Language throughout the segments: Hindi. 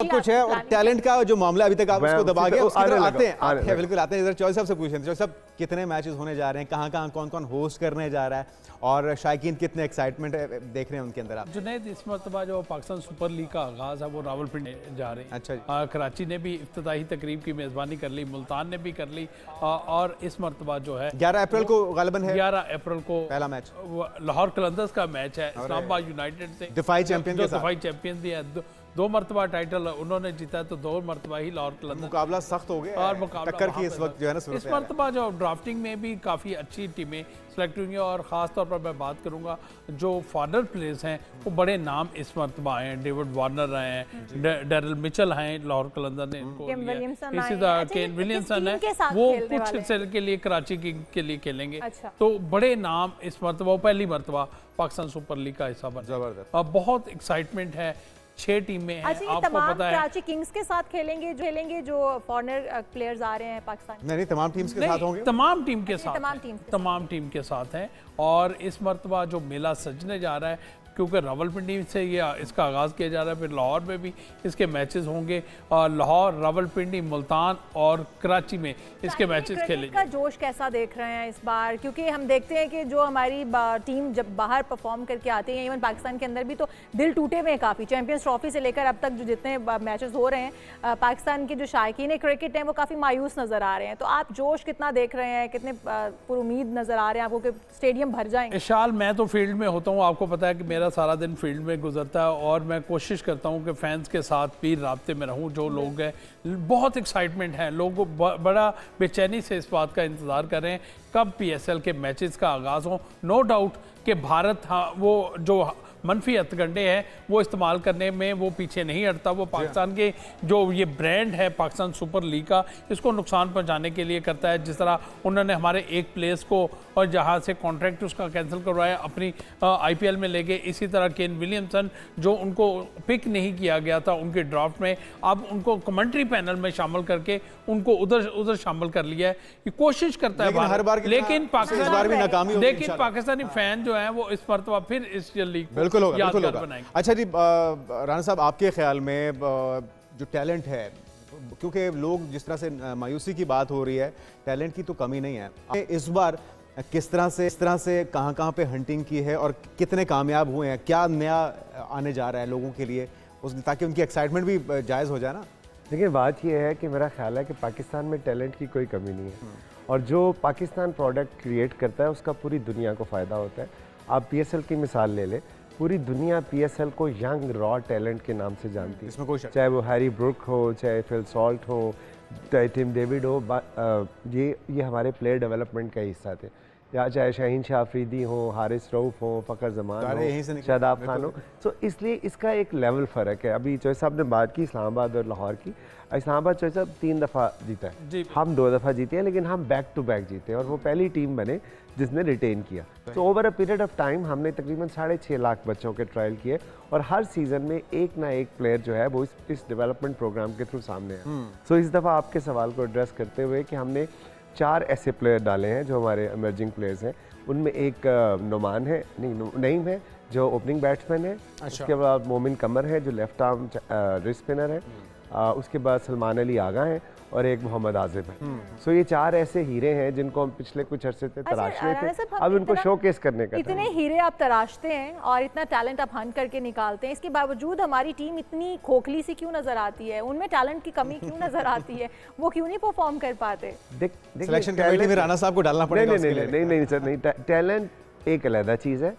सब कुछ है और टैलेंट का जो मामला अभी तक आप उसको दबा गए, उसकी तरफ आते हैं। बिल्कुल आते हैं। इधर चौधरी साहब से पूछें, चौधरी साहब कितने मैचेस होने जा रहे हैं, कहाँ कहाँ कौन कौन होस्ट करने जा रहा है और शायकीन कितने एक्साइटमेंट देख रहे हैं उनके अंदर आप? जुनैद, इस मरतबा जो पाकिस्तान सुपर लीग का आगाज़ है वो रावलपिंडी जा रहे हैं। अच्छा जी। कराची ने भी इफ्तिताही तकरीब की मेज़बानी कर ली, मुल्तान ने भी कर ली और इस मरतबा जो है 11 अप्रैल को गालिबन है, 11 अप्रैल को पहला मैच लाहौर कलंदर्स का मैच है इस्लामाबाद यूनाइटेड से, डिफाई चैंपियन के साथ। डिफाई चैंपियन भी है, दो मरतबा टाइटल उन्होंने जीता, तो 2 मरतबा ही लाहौर कलंदर्स। मुकाबला सख्त हो गया और मुकाबला टक्कर की इस वक्त जो है ना इस मरतबा जो ड्राफ्टिंग में भी काफ़ी अच्छी टीमें सेलेक्ट हुई हैं और ख़ास तौर पर मैं बात करूंगा जो फॉरनर प्लेयर्स हैं वो बड़े नाम इस मरतबा आए हैं। डेविड वार्नर आए हैं, डेरिल मिचेल हैं, लाहौर कलंदर ने इनको लिया। इसी तरह केन विलियमसन है, वो कुछ हिस्से के लिए कराची किंग के लिए खेलेंगे। तो बड़े नाम इस मरतबा, पहली मरतबा पाकिस्तान सुपर लीग का हिस्सा बने। जबरदस्त। अब बहुत एक्साइटमेंट है, 6 टीमें हैं। अच्छा, ये तमाम कराची किंग्स के साथ खेलेंगे जो फॉरेनर प्लेयर्स आ रहे हैं पाकिस्तान? नहीं, तमाम टीम्स के साथ होंगे। तमाम टीम के साथ, तमाम टीम के साथ हैं। और इस मरतबा जो मेला सजने जा रहा है, क्योंकि रावलपिंडी से ये इसका आगाज़ किया जा रहा है, फिर लाहौर में भी इसके मैचेस होंगे और लाहौर, रावलपिंडी, मुल्तान और कराची में इसके मैचेस खेलेंगे। का जोश कैसा देख रहे हैं इस बार? क्योंकि हम देखते हैं कि जो हमारी टीम जब बाहर परफॉर्म करके आती है, इवन पाकिस्तान के अंदर भी, तो दिल टूटे हुए हैं काफ़ी। चैंपियंस ट्रॉफी से लेकर अब तक जो जितने मैचेस हो रहे हैं, पाकिस्तान के जो शायकीन क्रिकेट हैं वो काफ़ी मायूस नज़र आ रहे हैं। तो आप जोश कितना देख रहे हैं, कितने पुरुमीद नज़र आ रहे हैं आपको कि स्टेडियम भर जाएंगे? इशाल, मैं तो फील्ड में होता हूँ, आपको पता है कि मेरा सारा दिन फील्ड में गुजरता है और मैं कोशिश करता हूँ कि फैंस के साथ भी राब्ते में रहूँ। जो लोग हैं, बहुत एक्साइटमेंट है, लोग बड़ा बेचैनी से इस बात का इंतज़ार कर रहे हैं कब PSL के मैचेस का आगाज़ हो। नो डाउट कि भारत वो जो मनफी हथकंडे हैं वो इस्तेमाल करने में वो पीछे नहीं हटता। वो पाकिस्तान के जो ये ब्रांड है पाकिस्तान सुपर लीग का, इसको नुकसान पहुंचाने के लिए करता है। जिस तरह उन्होंने हमारे एक प्लेयर्स को और जहां से कॉन्ट्रैक्ट उसका कैंसिल करवाया, अपनी IPL में ले गए। इसी तरह केन विलियमसन जो उनको पिक नहीं किया गया था उनके ड्राफ्ट में, अब उनको कमेंट्री पैनल में शामिल करके उनको उधर शामिल कर लिया है। ये कोशिश करता है हर बार, लेकिन पाकिस्तानी फैन जो है वो इस मरतबा फिर इस लीग बिल्कुल होगा। अच्छा जी, राणा साहब, आपके ख्याल में जो टैलेंट है, क्योंकि लोग जिस तरह से मायूसी की बात हो रही है, टैलेंट की तो कमी नहीं है। इस बार किस तरह से कहाँ पे हंटिंग की है और कितने कामयाब हुए हैं, क्या नया आने जा रहा है लोगों के लिए, ताकि उनकी एक्साइटमेंट भी जायज़ हो जाए ना? देखिए, बात यह है कि मेरा ख्याल है कि पाकिस्तान में टैलेंट की कोई कमी नहीं है और जो पाकिस्तान प्रोडक्ट क्रिएट करता है उसका पूरी दुनिया को फ़ायदा होता है। आप PSL की मिसाल ले लें, पूरी दुनिया PSL को यंग रॉ टैलेंट के नाम से जानती है। इसमें कोई शक, चाहे वो हैरी ब्रुक हो, चाहे फिल सॉल्ट हो, चाहे टिम डेविड हो, ये हमारे प्लेयर डेवलपमेंट का हिस्सा थे। या चाहे शाहीन शाह अफरीदी हो, हारिस रऊफ हो, फ़खर जमान हो, शादाब खान हो। तो इसलिए इसका एक लेवल फ़र्क है। अभी चौधरी साहब ने बात की इस्लामाबाद और लाहौर की। इस्लामाबाद चौधरी साहब 3 दफ़ा जीता है, हम 2 दफ़ा जीते हैं, लेकिन हम बैक टू बैक जीते हैं और वो पहली टीम बने जिसने रिटेन किया। तो over a period of time हमने तकरीबन 6.5 लाख बच्चों के ट्रायल किए और हर सीज़न में एक ना एक प्लेयर जो है वो इस डेवलपमेंट प्रोग्राम के थ्रू सामने है। सो इस दफ़ा आपके सवाल को एड्रेस करते हुए कि हमने 4 ऐसे प्लेयर डाले हैं जो हमारे इमर्जिंग प्लेयर्स हैं। उनमें एक नुमान है, नईम है जो ओपनिंग बैट्समैन है। उसके बाद मोमिन कमर है जो लेफ्ट आर्म रिस्ट स्पिनर है। उसके बाद सलमान अली आगा हैं और एक मोहम्मद आजिब है। सो ये 4 ऐसे हीरे हैं जिनको हम पिछले कुछ अरसे से तराश रहे थे, अब उनको शोकेस करने का। इतने हीरे आप तराशते हैं और इतना टैलेंट आप हंट करके निकालते हैं, इसके बावजूद हमारी टीम इतनी खोखली सी क्यों नजर आती है? उनमें टैलेंट की कमी क्यों नजर आती है? वो क्यों नहीं परफॉर्म कर पाते? सिलेक्शन कमेटी में राणा साहब को डालना पड़ेगा। नहीं सर, नहीं। टैलेंट एक अलग चीज़ है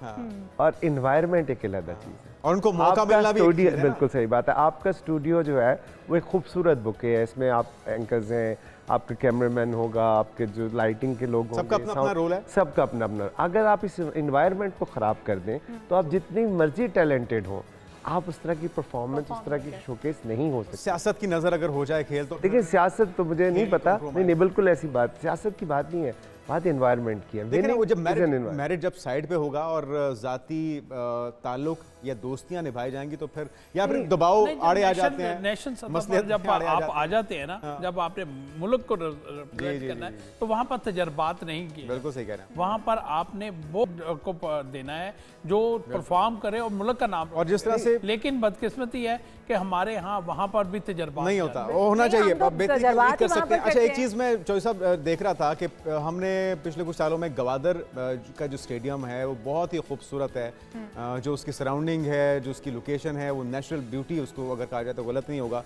और इन्वायरमेंट एक अलग चीज़ है और उनको मौका मिलना भी। बिल्कुल सही बात है। आपका स्टूडियो जो है वो एक खूबसूरत बुक है, इसमें आप एंकर्स हैं, आपका कैमरामैन होगा, आपके जो लाइटिंग के लोग होंगे, सबका अपना रोल है, सबका अपना। अगर आप इस इन्वायरमेंट को ख़राब कर दें तो आप जितनी मर्जी टैलेंटेड हो, आप उस तरह की परफॉर्मेंस, उस तरह की शोकेस नहीं हो सकती। सियासत की नज़र अगर हो जाए खेल तो देखिए, सियासत तो मुझे नहीं पता, नहीं बिल्कुल ऐसी बात, सियासत की बात नहीं है। बात एनवायरनमेंट की है। देखिए ना, वो जब Winning मैरिज जब साइड पे होगा और जाती ताल्लुक या दोस्तियां निभाई जाएंगी तो फिर या फिर दबाव आड़े आ जाते हैं, नेशन मसले जब आड़े आप जाते आ जाते हैं ना, जब आपने मुल्क को रिप्रेजेंट करना है तो वहाँ पर तजर्बात नहीं किए। बिल्कुल सही कह रहे हैं। वहाँ पर आपने वो को देना है जो परफॉर्म करे और मुल्क का नाम, और जिस तरह से लेकिन बदकिस्मती है कि हमारे यहाँ वहाँ पर भी तजर्बा नहीं होता, वो होना चाहिए, बेहतरीन कर सकते हैं। अच्छा, एक चीज़ मैं चौधरी साहब देख रहा था कि हमने पिछले कुछ सालों में गवादर का जो स्टेडियम है वो बहुत ही खूबसूरत है, जो उसकी सराउंडिंग है, जो उसकी लोकेशन है, वो नेचुरल ब्यूटी उसको अगर कहा जाए तो गलत नहीं होगा,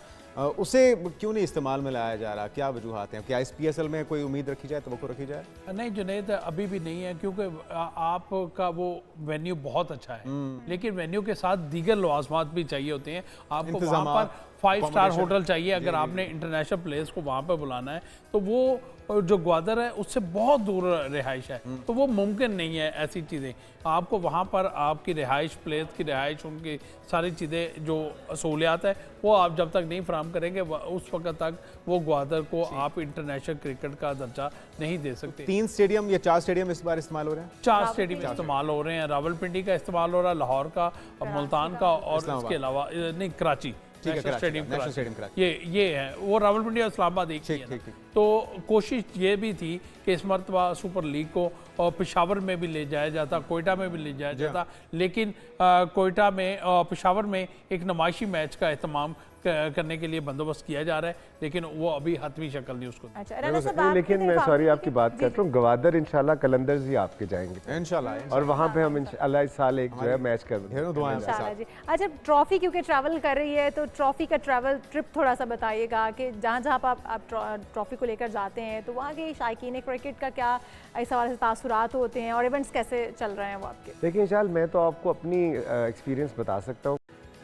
उसे क्यों नहीं इस्तेमाल में लाया जा रहा? क्या वजूहात हैं? क्या इस PSL में कोई उम्मीद रखी जाए, तवक्को रखी जाए? नहीं जुनैद, अभी भी नहीं है, क्योंकि आपका वो वेन्यू बहुत अच्छा है, लेकिन वेन्यू के साथ दीगर लवाजमात भी चाहिए होते हैं। आपको वहाँ पर 5 स्टार होटल चाहिए, अगर आपने इंटरनेशनल प्लेयर्स को वहाँ पर बुलाना है तो वो जो ग्वादर है उससे बहुत दूर रिहाइश है, तो वो मुमकिन नहीं है ऐसी चीज़ें। आपको वहाँ पर आपकी रिहाइश, प्लेयर्स की रिहाइश, उनकी सारी चीज़ें जो सहूलियात है वो आप जब तक नहीं फराम करेंगे उस वक्त तक वो ग्वादर को आप इंटरनेशनल क्रिकेट का दर्जा नहीं दे सकते। 3 स्टेडियम या 4 स्टेडियम इस बार इस्तेमाल हो रहे हैं? 4 स्टेडियम इस्तेमाल हो रहे हैं। रावलपिंडी का इस्तेमाल हो रहा है, लाहौर का, मुल्तान का, और इसके अलावा नहीं कराची स्टेडियम कराची, ये है वो रावलपिंडी और इस्लामाबाद एक ही है। तो कोशिश ये भी थी कि इस मरतबा सुपर लीग को और पेशावर में भी ले जाया जाता, कोयटा में भी ले जाया जाता, लेकिन कोयटा में और पेशावर में एक नुमाइशी मैच का एहतमाम करने के लिए बंदोबस्त किया जा रहा है, लेकिन वो अभी हतमी शक्ल नहीं उसको। अच्छा, लेकिन मैं सॉरी आपकी बात कर रहा हूँ, गवादर इंशाल्लाह कलंदर्स ही आपके जाएंगे इंशाल्लाह, और वहाँ पे हम इंशाल्लाह इस साल एक जो है मैच कर जी। अच्छा, ट्रॉफी क्योंकि ट्रैवल कर रही है तो ट्रॉफी का ट्रैवल ट्रिप थोड़ा सा बताइएगा कि जहाँ जहाँ पर आप ट्रॉफी को लेकर जाते हैं तो वहाँ के शायकीन क्रिकेट का क्या इस हवाले से तासुरात होते हैं और इवेंट्स कैसे चल रहे हैं वो आपके? देखिए इंशाल्लाह मैं तो आपको अपनी एक्सपीरियंस बता सकता हूँ।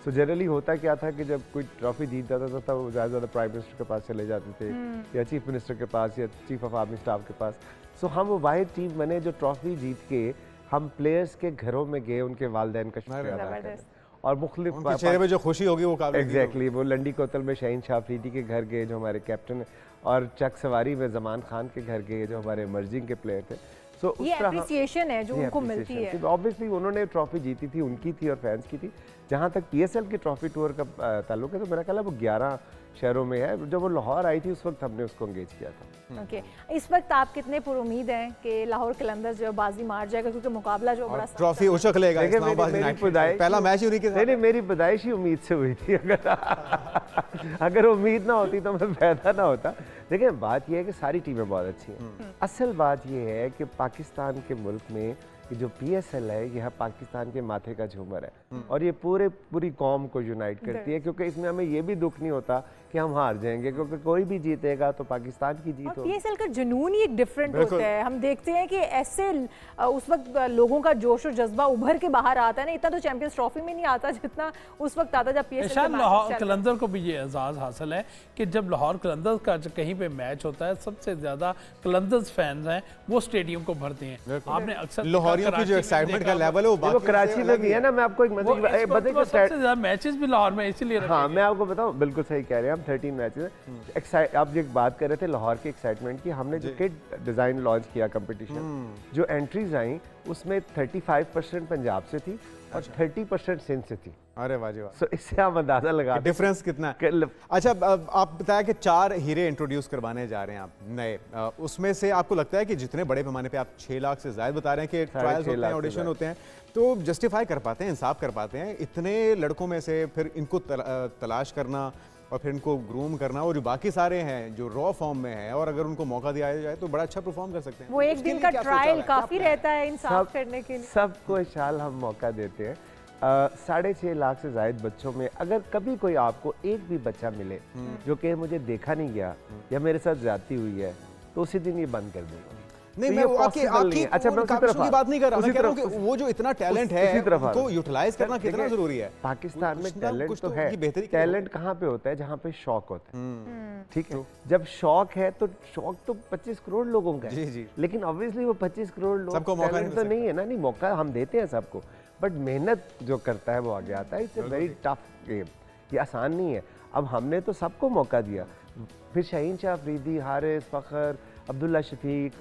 सो जनरली होता क्या था कि जब कोई ट्रॉफी जीत जाता था तब वो ज़्यादा प्राइम मिनिस्टर के पास चले जाते थे या चीफ मिनिस्टर के पास या चीफ ऑफ आर्मी स्टाफ के पास। सो हम वो वाहिद टीम बने जो ट्रॉफी जीत के हम प्लेयर्स के घरों में गए, उनके वालिदैन का शुक्रिया अदा करें और मुख्तलिफ चेहरे पे जो खुशी होगी वो काबिल एग्जैक्टली वो लंडी कोतल में शाहीन शाह अफरीदी के घर गए जो हमारे कैप्टन है, और चक सवारी में जमान खान के घर गए जो हमारे इमर्जिंग के प्लेयर थे। सो ये एप्रिसिएशन है जो उनको मिलती है। ऑब्वियसली उन्होंने ट्रॉफी जीती थी, उनकी थी और फैंस की थी। जहाँ तक PSL की ट्रॉफी टूर का ताल्लुक है तो मेरा ख्याल है वो 11 शहरों में है। जब वो लाहौर आई थी उस वक्त हमने उसको एंगेज किया था। ओके, इस वक्त आप कितने पुरुमीद हैं कि लाहौर कलंदर्स जो बाजी मार जाएगा, क्योंकि मुकाबला जो बड़ा ट्रॉफी उछक लेगा इस्लामाबाद यूनाइटेड, पहला मैच ही उन्हीं के साथ। नहीं, मेरी पैदाइश ही उम्मीद से हुई थी। अगर उम्मीद ना होती तो मैं पैदा ना होता। देखिए बात यह है कि सारी टीमें बहुत अच्छी हैं। असल बात यह है कि पाकिस्तान के मुल्क में जो PSL है यह पाकिस्तान के माथे का झूमर है और ये पूरी कौम को यूनाइट करती है, क्योंकि इसमें हमें ये भी दुख नहीं होता कि हम हार जाएंगे, क्योंकि कोई भी जीतेगा तो पाकिस्तान की जीत होगी। PSL का जुनून ही एक डिफरेंट होता है। हम देखते हैं कि ऐसे उस वक्त लोगों का जोश और जज्बा उभर के बाहर आता है ना, इतना तो चैंपियंस ट्रॉफी में नहीं आता जितना उस वक्त आता जब PSL लाहौर कलंदर को भी ये एजाज हासिल है कि जब लाहौर कलंदर का कहीं पे मैच होता है सबसे ज्यादा कलंदर्स फैंस हैं वो स्टेडियम को भरते हैं। आपने अक्सर लाहौरियों की जो एक्साइटमेंट का लेवल है वो कराची में भी है ना। मैं आपको एक सबसे ज्यादा मैचेस भी लाहौर में इसीलिए। हाँ मैं आपको बताऊं, बिल्कुल सही कह रहे हैं। हम 13 मैचेस आप जो बात कर रहे थे लाहौर के एक्साइटमेंट की, हमने जो किट डिजाइन लॉन्च किया कंपटीशन, जो एंट्रीज आई उसमें 35% पंजाब से थी और 30% सिंध से थी। अरे वाह जी वाह। सो इससे आप अंदाजा लगा डिफरेंस कितना है। अच्छा, आप बताया कि 4 हीरे इंट्रोड्यूस करवाने जा रहे हैं आप नए, उसमें से आपको लगता है कि जितने बड़े पैमाने पे आप 6 लाख से ज्यादा बता रहे हैं कि ट्रायल्स होते हैं, ऑडिशन होते हैं, तो जस्टिफाई कर पाते हैं, इंसाफ कर पाते हैं इतने लड़कों में से फिर इनको तलाश करना और फिर इनको ग्रूम करना, और जो बाकी सारे हैं जो रॉ फॉर्म में है और अगर उनको मौका दिया जाए तो बड़ा अच्छा परफॉर्म कर सकते हैं। वो एक दिन का ट्रायल काफी रहता है इंसाफ करने के लिए। सबको इंशाल्लाह हम मौका देते हैं। 6.5 लाख से ज्यादा बच्चों में अगर कभी कोई आपको एक भी बच्चा मिले जो कि मुझे देखा नहीं गया या मेरे साथ ज्यादती हुई है तो उसी दिन ये बंद कर दूंगा। नहीं, मैं आपकी अच्छा की बात नहीं कर रहा, मैं कह रहा हूं कि वो जो इतना टैलेंट है उसको यूटिलाइज करना कितना जरूरी है। पाकिस्तान में टैलेंट तो है, टैलेंट कहाँ पे होता है? जहाँ पे शौक होता है। ठीक है, जब शौक है तो शौक तो 25 करोड़ लोगों का है, लेकिन ऑब्वियसली वो 25 करोड़ लोग सबको मौका तो नहीं है ना। नहीं, मौका हम देते हैं सबको, बट मेहनत जो करता है वो आगे आता है। It's a very tough game, ये आसान नहीं है। अब हमने तो सबको मौका दिया, फिर शाहीन शाह अफरीदी, हारिस, फखर अब्दुल्ला शफीक,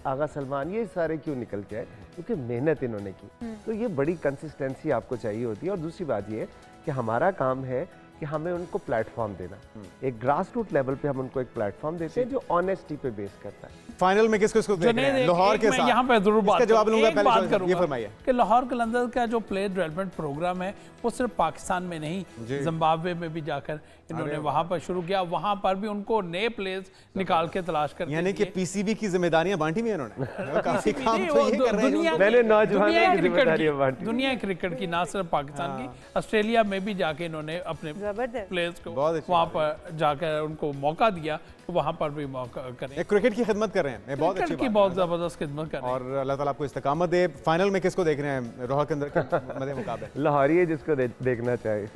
आगा सलमान, ये सारे क्यों निकल के आए? क्योंकि मेहनत इन्होंने की। तो ये बड़ी कंसिस्टेंसी आपको चाहिए होती है। और दूसरी बात ये है कि हमारा काम है कि हमें उनको प्लेटफॉर्म देना, एक ग्रास रूट लेवल पे हम उनको एक प्लेटफॉर्म देते हैं जो ऑनेस्टी पे बेस करता है। फाइनल में किसको इसको देख रहे हैं? लाहौर के साथ यहाँ पे जरूर बात जवाब लूंगा, एक पहले बात ये करूंगा फरमाइए कि लाहौर कलंदर का जो प्लेयर डेवलपमेंट प्रोग्राम है वो सिर्फ पाकिस्तान में नहीं, जिम्बाब्वे में भी जाकर इन्होंने वहां पर शुरू किया। वहां पर भी उनको नए प्लेयर्स निकाल के तलाश कर, यानी कि पीसीबी की जिम्मेदारियां बांटी भी हैं इन्होंने। काफी काम तो ये कर रहे हैं। मैंने नौजवानों की जिम्मेदारियां बांटी। दुनिया क्रिकेट की, ना सिर्फ पाकिस्तान की, ऑस्ट्रेलिया में भी जाके इन्होंने अपने प्लेयर्स को वहां पर जाकर उनको मौका दिया तो वहां पर भी मौका करें। एक क्रिकेट की खिदमत कर रहे हैं, बहुत अच्छी बात, बहुत जबरदस्त खिदमत कर रहे हैं। और अल्लाह ताला आपको इस्तिकामत दे। फाइनल में किसको देख रहे हैं रोहा के अंदर के मुकाबले? लाहौरी है जिसको देखना चाहिए।